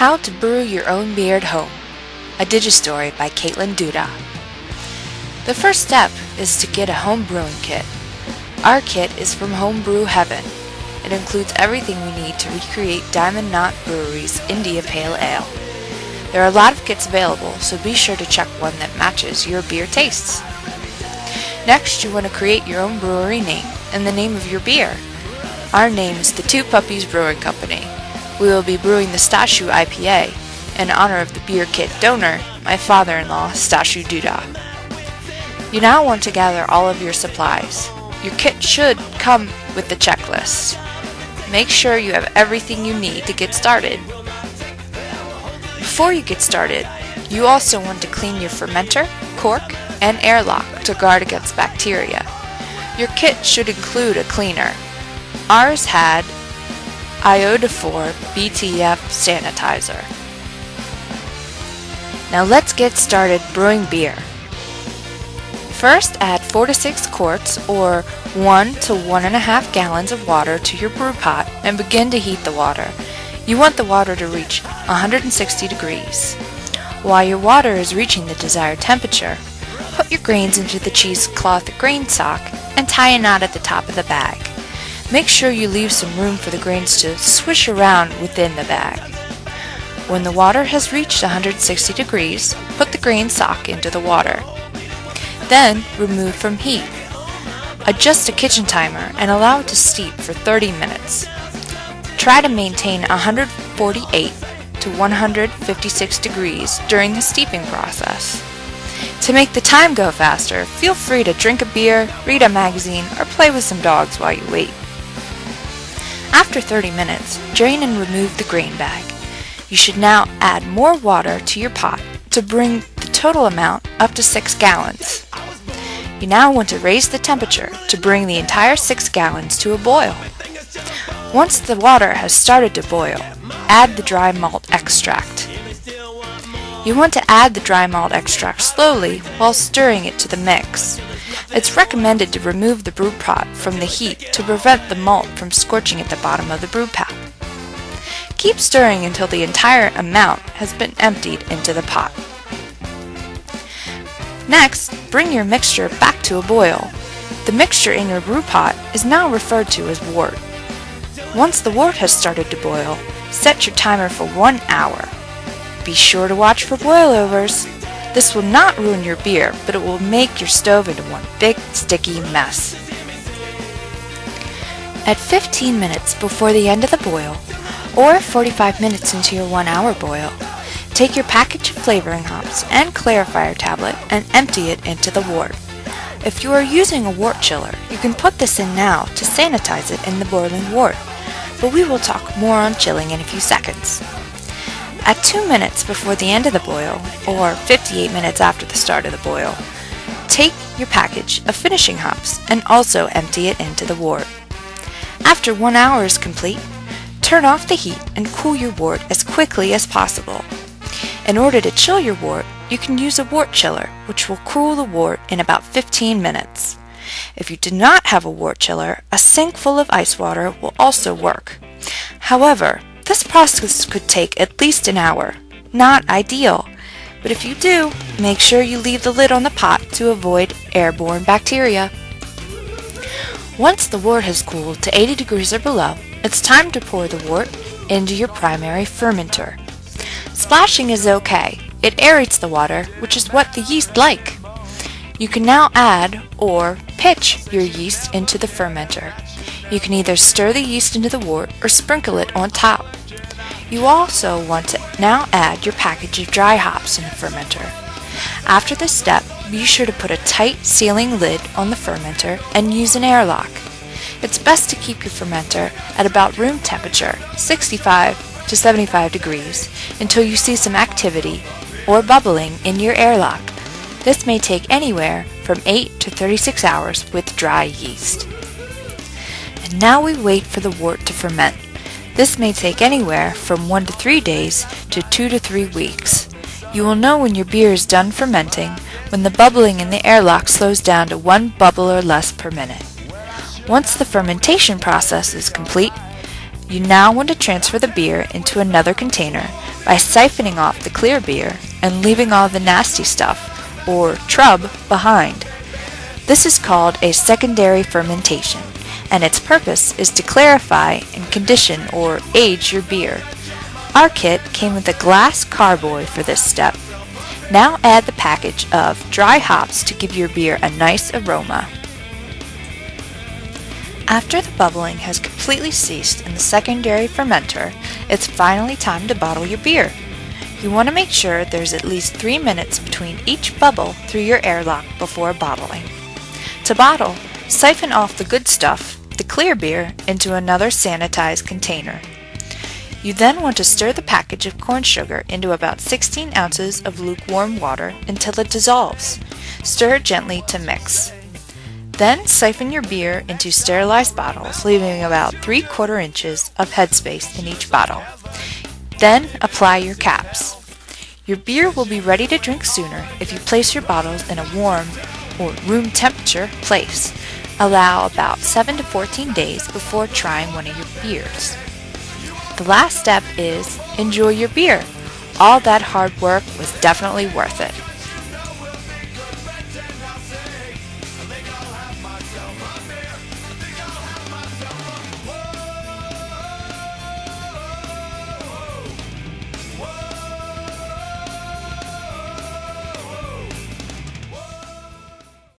How to Brew Your Own Beer at Home, a Digistory by Duda. The first step is to get a home brewing kit. Our kit is from Homebrew Heaven. It includes everything we need to recreate Diamond Knot Brewery's India Pale Ale. There are a lot of kits available, so be sure to check one that matches your beer tastes. Next, you want to create your own brewery name and the name of your beer. Our name is the Two Puppies Brewing Company. We will be brewing the Stashu IPA in honor of the beer kit donor, my father-in-law, Stashu Duda. You now want to gather all of your supplies. Your kit should come with the checklist. Make sure you have everything you need to get started. Before you get started, you also want to clean your fermenter, cork, and airlock to guard against bacteria. Your kit should include a cleaner. Ours had iodophor BTF sanitizer. Now let's get started brewing beer. First, add 4 to 6 quarts or 1 to 1.5 gallons of water to your brew pot and begin to heat the water. You want the water to reach 160 degrees. While your water is reaching the desired temperature, put your grains into the cheesecloth grain sock and tie a knot at the top of the bag. Make sure you leave some room for the grains to swish around within the bag. When the water has reached 160 degrees, put the grain sock into the water. Then remove from heat. Adjust a kitchen timer and allow it to steep for 30 minutes. Try to maintain 148 to 156 degrees during the steeping process. To make the time go faster, feel free to drink a beer, read a magazine, or play with some dogs while you wait. After 30 minutes, drain and remove the grain bag. You should now add more water to your pot to bring the total amount up to 6 gallons. You now want to raise the temperature to bring the entire 6 gallons to a boil. Once the water has started to boil, add the dry malt extract. You want to add the dry malt extract slowly while stirring it to the mix. It's recommended to remove the brew pot from the heat to prevent the malt from scorching at the bottom of the brew pot. Keep stirring until the entire amount has been emptied into the pot. Next, bring your mixture back to a boil. The mixture in your brew pot is now referred to as wort. Once the wort has started to boil, set your timer for 1 hour. Be sure to watch for boilovers. This will not ruin your beer, but it will make your stove into one big sticky mess. At 15 minutes before the end of the boil, or 45 minutes into your 1 hour boil, take your package of flavoring hops and clarifier tablet and empty it into the wort. If you are using a wort chiller, you can put this in now to sanitize it in the boiling wort, but we will talk more on chilling in a few seconds. At 2 minutes before the end of the boil, or 58 minutes after the start of the boil, take your package of finishing hops and also empty it into the wort. After 1 hour is complete, turn off the heat and cool your wort as quickly as possible. In order to chill your wort, you can use a wort chiller, which will cool the wort in about 15 minutes. If you do not have a wort chiller, a sink full of ice water will also work. However, this process could take at least an hour. Not ideal, but if you do, make sure you leave the lid on the pot to avoid airborne bacteria. Once the wort has cooled to 80 degrees or below, it's time to pour the wort into your primary fermenter. Splashing is okay. It aerates the water, which is what the yeast like. You can now add or pitch your yeast into the fermenter. You can either stir the yeast into the wort or sprinkle it on top. You also want to now add your package of dry hops in the fermenter. After this step, be sure to put a tight sealing lid on the fermenter and use an airlock. It's best to keep your fermenter at about room temperature, 65 to 75 degrees, until you see some activity or bubbling in your airlock. This may take anywhere from 8 to 36 hours with dry yeast. And now we wait for the wort to ferment. This may take anywhere from 1 to 3 days to 2 to 3 weeks. You will know when your beer is done fermenting when the bubbling in the airlock slows down to 1 bubble or less per minute. Once the fermentation process is complete, You now want to transfer the beer into another container by siphoning off the clear beer and leaving all the nasty stuff, or trub, behind. This is called a secondary fermentation, and its purpose is to clarify and condition or age your beer. Our kit came with a glass carboy for this step. Now add the package of dry hops to give your beer a nice aroma. After the bubbling has completely ceased in the secondary fermenter, it's finally time to bottle your beer. You want to make sure there's at least 3 minutes between each bubble through your airlock before bottling. To bottle, siphon off the good stuff, the clear beer, into another sanitized container. You then want to stir the package of corn sugar into about 16 ounces of lukewarm water until it dissolves. Stir it gently to mix. Then siphon your beer into sterilized bottles, leaving about 3/4 inches of headspace in each bottle. Then apply your caps. Your beer will be ready to drink sooner if you place your bottles in a warm or room temperature place. Allow about 7 to 14 days before trying one of your beers. The last step is enjoy your beer. All that hard work was definitely worth it.